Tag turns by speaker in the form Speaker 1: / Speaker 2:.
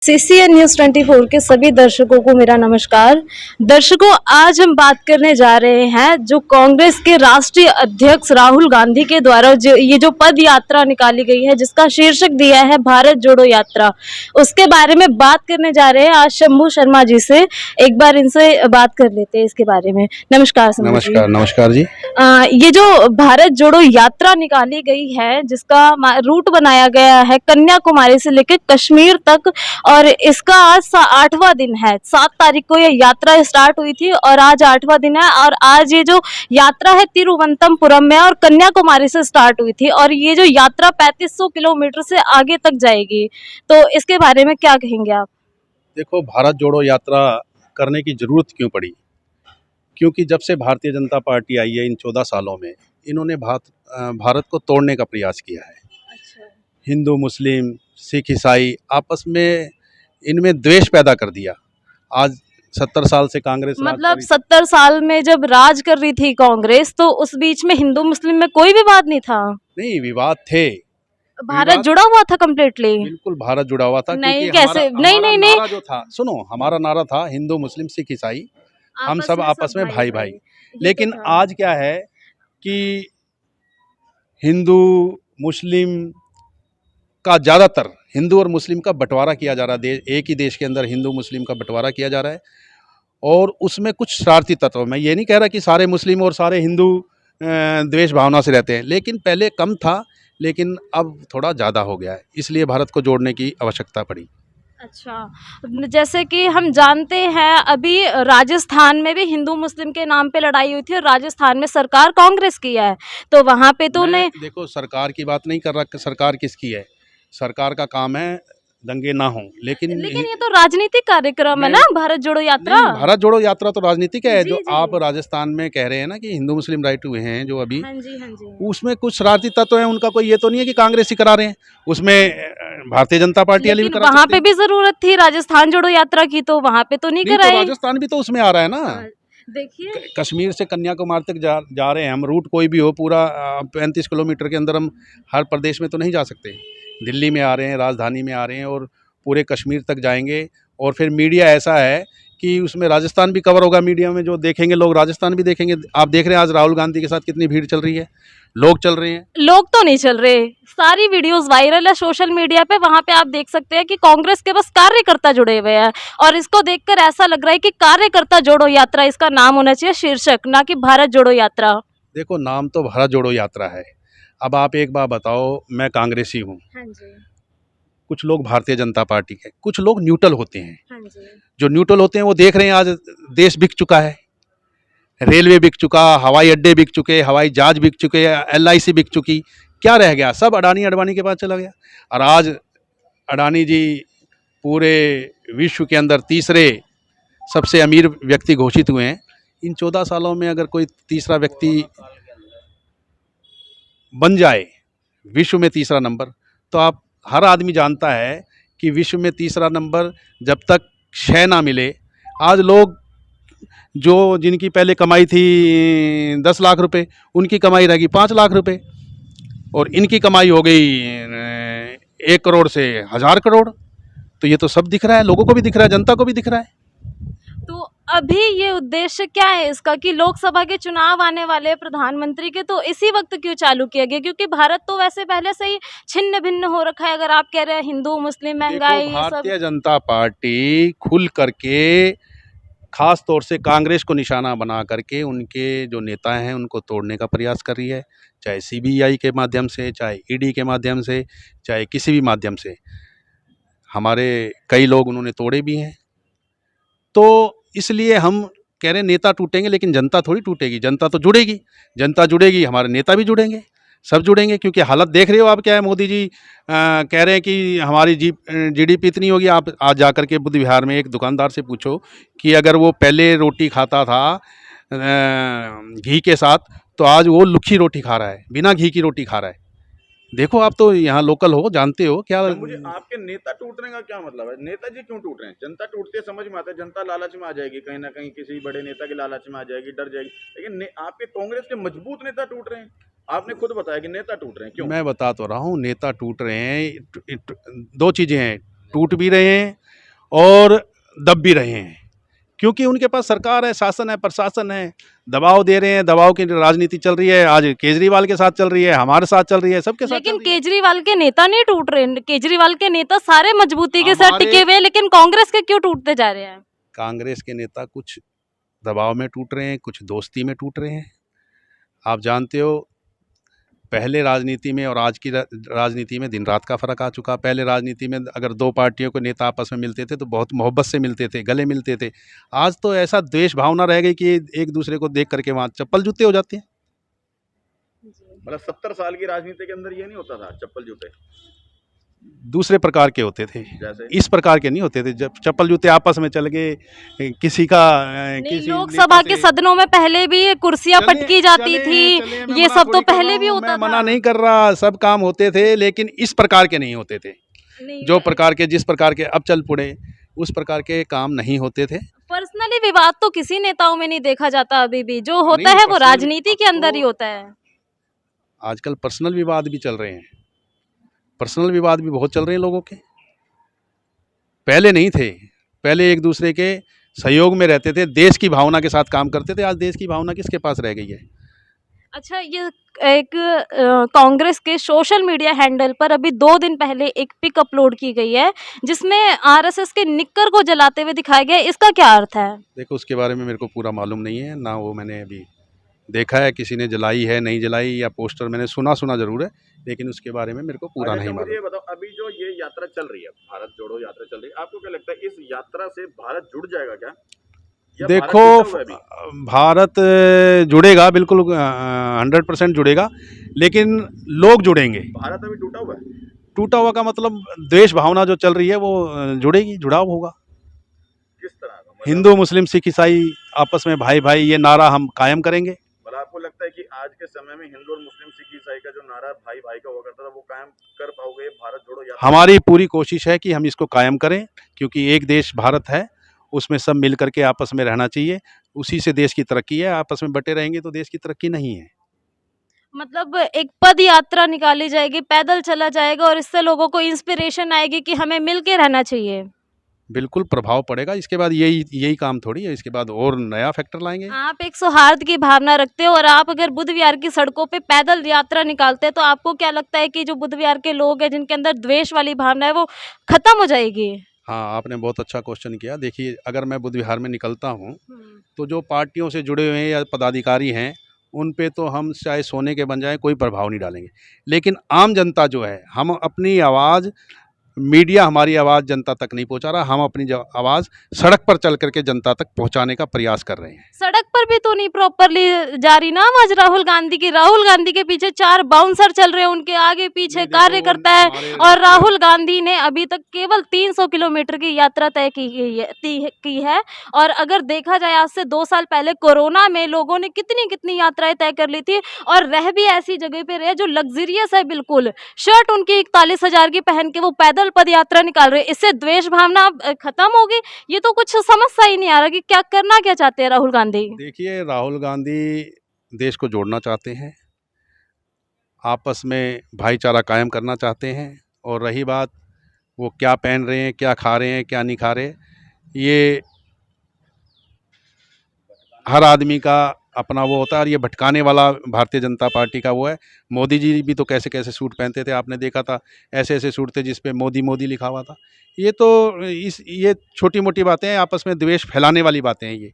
Speaker 1: CCN news 24 के सभी दर्शकों को मेरा नमस्कार। दर्शकों, आज हम बात करने जा रहे हैं जो कांग्रेस के राष्ट्रीय अध्यक्ष राहुल गांधी के द्वारा जो पद यात्रा निकाली गई है, जिसका शीर्षक दिया है भारत जोड़ो यात्रा, उसके बारे में बात करने जा रहे हैं आज शंभू शर्मा जी से। एक बार इनसे बात कर लेते हैं इसके बारे में। नमस्कार शंभू जी।
Speaker 2: नमस्कार नमस्कार जी।
Speaker 1: ये जो भारत जोड़ो यात्रा निकाली गई है, जिसका रूट बनाया गया है कन्याकुमारी से लेकर कश्मीर तक, और इसका आज 8वां दिन है। 7 तारीख को ये यात्रा स्टार्ट हुई थी और आज 8वां दिन है। और आज ये जो यात्रा है तिरुवनंतपुरम में और कन्याकुमारी से स्टार्ट हुई थी, और ये जो यात्रा 3500 किलोमीटर से आगे तक जाएगी। तो इसके बारे में क्या कहेंगे आप?
Speaker 2: देखो, भारत जोड़ो यात्रा करने की जरूरत क्यों पड़ी? क्योंकि जब से भारतीय जनता पार्टी आई है इन 14 सालों में, इन्होंने भारत को तोड़ने का प्रयास किया है।
Speaker 1: अच्छा।
Speaker 2: हिंदू मुस्लिम सिख ईसाई आपस में इनमें द्वेष पैदा कर दिया। आज 70 साल से कांग्रेस राज
Speaker 1: मतलब
Speaker 2: कर
Speaker 1: 70 साल में जब राज कर रही थी कांग्रेस, तो उस बीच में हिंदू मुस्लिम में कोई विवाद नहीं था?
Speaker 2: नहीं, विवाद थे।
Speaker 1: भारत जुड़ा हुआ था कम्प्लीटली?
Speaker 2: बिल्कुल भारत जुड़ा हुआ था।
Speaker 1: नहीं,
Speaker 2: क्योंकि
Speaker 1: कैसे? नहीं
Speaker 2: हमारा
Speaker 1: नहीं नहीं,
Speaker 2: नारा जो था, सुनो, हमारा नारा था हिंदू मुस्लिम सिख ईसाई हम सब आपस में भाई भाई। लेकिन आज क्या है कि हिंदू मुस्लिम का ज़्यादातर, हिंदू और मुस्लिम का बंटवारा किया जा रहा है। एक ही देश के अंदर हिंदू मुस्लिम का बंटवारा किया जा रहा है, और उसमें कुछ शरारती तत्व, मैं ये नहीं कह रहा कि सारे मुस्लिम और सारे हिंदू द्वेष भावना से रहते हैं, लेकिन पहले कम था, लेकिन अब थोड़ा ज़्यादा हो गया है। इसलिए भारत को जोड़ने की आवश्यकता पड़ी।
Speaker 1: अच्छा, जैसे कि हम जानते हैं अभी राजस्थान में भी हिंदू मुस्लिम के नाम पे लड़ाई हुई थी, और राजस्थान में सरकार कांग्रेस की है, तो वहाँ पे तो
Speaker 2: मैं
Speaker 1: उन्हें।
Speaker 2: देखो, सरकार की बात नहीं कर रहा कि सरकार किसकी है। सरकार का काम है दंगे ना हो, लेकिन
Speaker 1: ये तो राजनीतिक कार्यक्रम है ना, भारत जोड़ो यात्रा।
Speaker 2: नहीं, भारत जोड़ो यात्रा तो राजनीतिक है।
Speaker 1: जी,
Speaker 2: जो
Speaker 1: जी।
Speaker 2: आप राजस्थान में कह रहे हैं ना कि हिंदू मुस्लिम राइट हुए हैं जो अभी,
Speaker 1: हाँ जी, हाँ जी।
Speaker 2: उसमें कुछ शरारती तत्व हैं। उनका कोई ये तो नहीं है कि कांग्रेस ही करा रहे हैं, उसमें भारतीय जनता पार्टी वाले भी
Speaker 1: लेकिन
Speaker 2: करा
Speaker 1: वहाँ
Speaker 2: सकते
Speaker 1: पे
Speaker 2: हैं।
Speaker 1: भी जरूरत थी राजस्थान जोड़ो यात्रा की, तो वहाँ पे तो नहीं
Speaker 2: नहीं, तो
Speaker 1: कराई।
Speaker 2: राजस्थान भी तो उसमें आ रहा है ना।
Speaker 1: देखिए,
Speaker 2: कश्मीर से कन्याकुमारी तक जा रहे हैं हम। रूट कोई भी हो, पूरा 35 किलोमीटर के अंदर हम हर प्रदेश में तो नहीं जा सकते। दिल्ली में आ रहे हैं, राजधानी में आ रहे हैं, और पूरे कश्मीर तक जाएंगे। और फिर मीडिया ऐसा है कि उसमें राजस्थान भी कवर होगा। मीडिया में जो देखेंगे लोग, राजस्थान भी देखेंगे। आप देख रहे हैं आज राहुल गांधी के साथ कितनी भीड़ चल रही है, लोग चल रहे हैं।
Speaker 1: लोग तो नहीं चल रहे, सारी वीडियोस वायरल है सोशल मीडिया पे। वहां पे आप देख सकते हैं कि कांग्रेस के बस कार्यकर्ता जुड़े हुए हैं, और इसको देखकर ऐसा लग रहा है कि कार्यकर्ता जोड़ो यात्रा इसका नाम होना चाहिए, शीर्षक, ना कि भारत जोड़ो यात्रा।
Speaker 2: देखो, नाम तो भारत जोड़ो यात्रा है। अब आप एक बात बताओ, मैं कांग्रेसी हूँ,
Speaker 1: हाँ जी,
Speaker 2: कुछ लोग भारतीय जनता पार्टी के, कुछ लोग न्यूट्रल होते हैं।
Speaker 1: हाँ जी।
Speaker 2: जो न्यूट्रल होते हैं वो देख रहे हैं आज देश बिक चुका है, रेलवे बिक चुका, हवाई अड्डे बिक चुके, हवाई जहाज बिक चुके, LIC बिक चुकी, क्या रह गया? सब अडानी अडवाणी के पास चला गया। और आज अडानी जी पूरे विश्व के अंदर तीसरे सबसे अमीर व्यक्ति घोषित हुए हैं। इन 14 सालों में अगर कोई तीसरा व्यक्ति बन जाए, विश्व में तीसरा नंबर, तो आप, हर आदमी जानता है कि विश्व में तीसरा नंबर जब तक क्षय ना मिले। आज लोग जो, जिनकी पहले कमाई थी 10 लाख रुपए, उनकी कमाई रहेगी 5 लाख रुपए, और इनकी कमाई हो गई 1 करोड़ से 1000 करोड़। तो ये तो सब दिख रहा है, लोगों को भी दिख रहा है, जनता को भी दिख रहा है।
Speaker 1: तो अभी ये उद्देश्य क्या है इसका कि लोकसभा के चुनाव आने वाले हैं प्रधानमंत्री के, तो इसी वक्त क्यों चालू किया गया? क्योंकि भारत तो वैसे पहले से ही छिन्न भिन्न हो रखा है, अगर आप कह रहे हैं हिंदू मुस्लिम महंगाई
Speaker 2: देखो,
Speaker 1: ये सब।
Speaker 2: भारतीय जनता पार्टी खुल करके, खास तौर से कांग्रेस को निशाना बना करके, उनके जो नेता हैं उनको तोड़ने का प्रयास कर रही है, चाहे CBI के माध्यम से, चाहे ED के माध्यम से, चाहे किसी भी माध्यम से। हमारे कई लोग उन्होंने तोड़े भी हैं। तो इसलिए हम कह रहे हैं नेता टूटेंगे, लेकिन जनता थोड़ी टूटेगी। जनता तो जुड़ेगी, जनता जुड़ेगी, हमारे नेता भी जुड़ेंगे, सब जुड़ेंगे। क्योंकि हालत देख रहे हो आप क्या है। मोदी जी कह रहे हैं कि हमारी GDP इतनी होगी। आप आज जा कर के बुद्ध विहार में एक दुकानदार से पूछो कि अगर वो पहले रोटी खाता था घी के साथ, तो आज वो लुखी रोटी खा रहा है, बिना घी की रोटी खा रहा है। देखो, आप तो यहाँ लोकल हो, जानते हो क्या।
Speaker 3: मुझे आपके नेता टूटने का क्या मतलब है? नेताजी क्यों टूट रहे हैं? जनता टूटती है, समझ में आता है। जनता लालच में आ जाएगी, कहीं ना कहीं किसी बड़े नेता के लालच में आ जाएगी, डर जाएगी। लेकिन आपके कांग्रेस के मजबूत नेता टूट रहे हैं। आपने खुद बताया कि नेता टूट रहे हैं, क्यों?
Speaker 2: मैं बता तो रहा हूँ, नेता टूट रहे हैं। दो चीज़ें हैं, टूट भी रहे हैं, और दब भी रहे हैं, क्योंकि उनके पास सरकार है, शासन है, प्रशासन है, दबाव दे रहे हैं, दबाव की राजनीति चल रही है। आज केजरीवाल के साथ चल रही है, हमारे साथ चल रही है, सबके साथ
Speaker 1: लेकिन
Speaker 2: चल रही है।
Speaker 1: केजरीवाल के नेता नहीं टूट रहे, केजरीवाल के नेता सारे मजबूती के साथ
Speaker 2: हमारे-
Speaker 1: टिके हुए हैं, लेकिन कांग्रेस के क्यों टूटते जा रहे हैं?
Speaker 2: कांग्रेस के नेता कुछ दबाव में टूट रहे हैं, कुछ दोस्ती में टूट रहे हैं। आप जानते हो, पहले राजनीति में और आज की राजनीति में दिन रात का फ़र्क आ चुका। पहले राजनीति में अगर दो पार्टियों के नेता आपस में मिलते थे तो बहुत मोहब्बत से मिलते थे, गले मिलते थे। आज तो ऐसा द्वेष भावना रह गई कि एक दूसरे को देख करके वहाँ चप्पल जूते हो जाते हैं।
Speaker 3: मतलब 70 साल की राजनीति के अंदर ये नहीं होता था चप्पल जूते,
Speaker 2: दूसरे प्रकार के होते थे,
Speaker 3: जैसे
Speaker 2: इस प्रकार के नहीं होते थे। जब चप्पल जूते आपस में चल गए, किसी का
Speaker 1: नहीं,
Speaker 2: किसी
Speaker 1: लोकसभा
Speaker 2: नेता
Speaker 1: के
Speaker 2: से-
Speaker 1: सदनों में पहले भी ये कुर्सियां
Speaker 2: चले-
Speaker 1: पटकी जाती
Speaker 2: चले-
Speaker 1: थी,
Speaker 2: चले, मैं
Speaker 1: ये
Speaker 2: मना
Speaker 1: सब तो
Speaker 2: थोड़ी कर
Speaker 1: पहले
Speaker 2: रहा
Speaker 1: भी
Speaker 2: हूँ,
Speaker 1: होता
Speaker 2: मैं
Speaker 1: था।
Speaker 2: मना नहीं कर रहा, सब काम होते थे, लेकिन इस प्रकार के नहीं होते थे।
Speaker 1: नहीं,
Speaker 2: जो प्रकार के जिस प्रकार के अब चल पड़े, उस प्रकार के काम नहीं होते थे।
Speaker 1: पर्सनली विवाद तो किसी नेताओं में नहीं देखा जाता अभी भी, जो होता
Speaker 2: नहीं,
Speaker 1: है वो
Speaker 2: पर्सनल
Speaker 1: राजनीति के अंदर ही
Speaker 2: तो-
Speaker 1: होता है।
Speaker 2: आजकल पर्सनल विवाद भी चल रहे हैं, पर्सनल विवाद भी बहुत चल रहे हैं लोगों के। पहले नहीं थे, पहले एक दूसरे के सहयोग में रहते थे, देश की भावना के साथ काम करते थे। आज देश की भावना किसके पास रह गई है?
Speaker 1: अच्छा, ये एक कांग्रेस के सोशल मीडिया हैंडल पर अभी 2 दिन पहले एक पिक अपलोड की गई है, जिसमें आरएसएस के निक्कर को जलाते हुए दिखाया गया है। इसका क्या अर्थ है?
Speaker 2: देखो, उसके बारे में मेरे को पूरा मालूम नहीं है ना, वो मैंने अभी देखा है किसी ने जलाई है नहीं जलाई, या पोस्टर मैंने सुना ज़रूर है, लेकिन उसके बारे में मेरे को पूरा
Speaker 3: अच्छा,
Speaker 2: नहीं
Speaker 3: मुझे ये
Speaker 2: मालूम।
Speaker 3: बताओ, अभी जो ये यात्रा चल रही है, भारत जोड़ो यात्रा चल रही है, आपको क्या लगता है इस यात्रा से भारत जुड़ जाएगा क्या, या
Speaker 2: देखो,
Speaker 3: भारत जुड़ा हुआ है अभी?
Speaker 2: भारत जुड़ेगा, बिल्कुल 100% जुड़ेगा, लेकिन लोग जुड़ेंगे।
Speaker 3: भारत अभी टूटा हुआ है,
Speaker 2: टूटा हुआ का मतलब द्वेष भावना जो चल रही है वो जुड़ेगी, जुड़ाव होगा।
Speaker 3: किस तरह का, मतलब
Speaker 2: हिंदू, मुस्लिम, सिख, ईसाई आपस में भाई भाई, ये नारा हम कायम करेंगे।
Speaker 3: मतलब आपको लगता है कि आज के समय में हिंदू और मुस्लिम, सिख, ईसाई का जो नारा भाई भाई का हुआ करता था, वो कायम कर पाओगे भारत जोड़ो यात्रा?
Speaker 2: हमारी पूरी कोशिश है कि हम इसको कायम करें, क्योंकि एक देश भारत है, उसमें सब मिल करके आपस में रहना चाहिए। उसी से देश की तरक्की है। आपस में बटे रहेंगे तो देश की तरक्की नहीं है।
Speaker 1: मतलब एक पद यात्रा निकाली जाएगी, पैदल चला जाएगा और इससे लोगों को इंस्पिरेशन आएगी कि हमें मिल के रहना चाहिए।
Speaker 2: बिल्कुल प्रभाव पड़ेगा। इसके बाद यही काम थोड़ी है, इसके बाद और नया फैक्टर लाएंगे।
Speaker 1: आप एक सौहार्द की भावना रखते हो और आप अगर बुध विहार की सड़कों पे पैदल यात्रा निकालते हैं, तो आपको क्या लगता है कि जो बुध विहार के लोग हैं जिनके अंदर द्वेष वाली भावना है वो खत्म हो जाएगी?
Speaker 2: हाँ, आपने बहुत अच्छा क्वेश्चन किया। देखिए, अगर मैं बुध विहार में निकलता हूँ तो जो पार्टियों से जुड़े हुए हैं या पदाधिकारी हैं, उन पे तो हम चाहे सोने के बन जाए कोई प्रभाव नहीं डालेंगे। लेकिन आम जनता जो है, हम अपनी आवाज़, मीडिया हमारी आवाज़ जनता तक नहीं पहुंचा रहा, हम अपनी आवाज़ सड़क पर चल करके जनता तक पहुंचाने का प्रयास कर रहे हैं।
Speaker 1: सड़क पर भी तो नहीं प्रॉपरली जा रही ना आवाज राहुल गांधी की। राहुल गांधी के पीछे 4 बाउंसर चल रहे हैं, उनके आगे पीछे
Speaker 2: नहीं, देखो,
Speaker 1: कार्यकर्ता है,
Speaker 2: हमारे
Speaker 1: और राहुल गांधी ने अभी तक केवल 300 किलोमीटर की यात्रा तय की है। और अगर देखा जाए, आज से 2 साल पहले कोरोना में लोगों ने कितनी यात्राएं तय कर ली थी, और रह भी ऐसी जगह पे रहे जो लग्जरियस है बिल्कुल। शर्ट उनकी 41,000 की पहन के वो पैदल पद यात्रा निकाल रहे हैं। इससे द्वेष भावना खत्म होगी? ये तो कुछ समझ सा ही नहीं आ रहा कि क्या करना क्या चाहते हैं राहुल गांधी।
Speaker 2: देखिए, राहुल गांधी देश को जोड़ना चाहते हैं, आपस में भाईचारा कायम करना चाहते हैं। और रही बात वो क्या पहन रहे हैं, क्या खा रहे हैं, क्या नहीं खा रहे, ये हर आदमी का अपना वो होता है। और ये भटकाने वाला भारतीय जनता पार्टी का वो है। मोदी जी भी तो कैसे कैसे सूट पहनते थे, आपने देखा था। ऐसे ऐसे सूट थे जिस पे मोदी मोदी लिखा हुआ था। ये तो ये छोटी मोटी बातें हैं, आपस में द्वेष फैलाने वाली बातें हैं ये।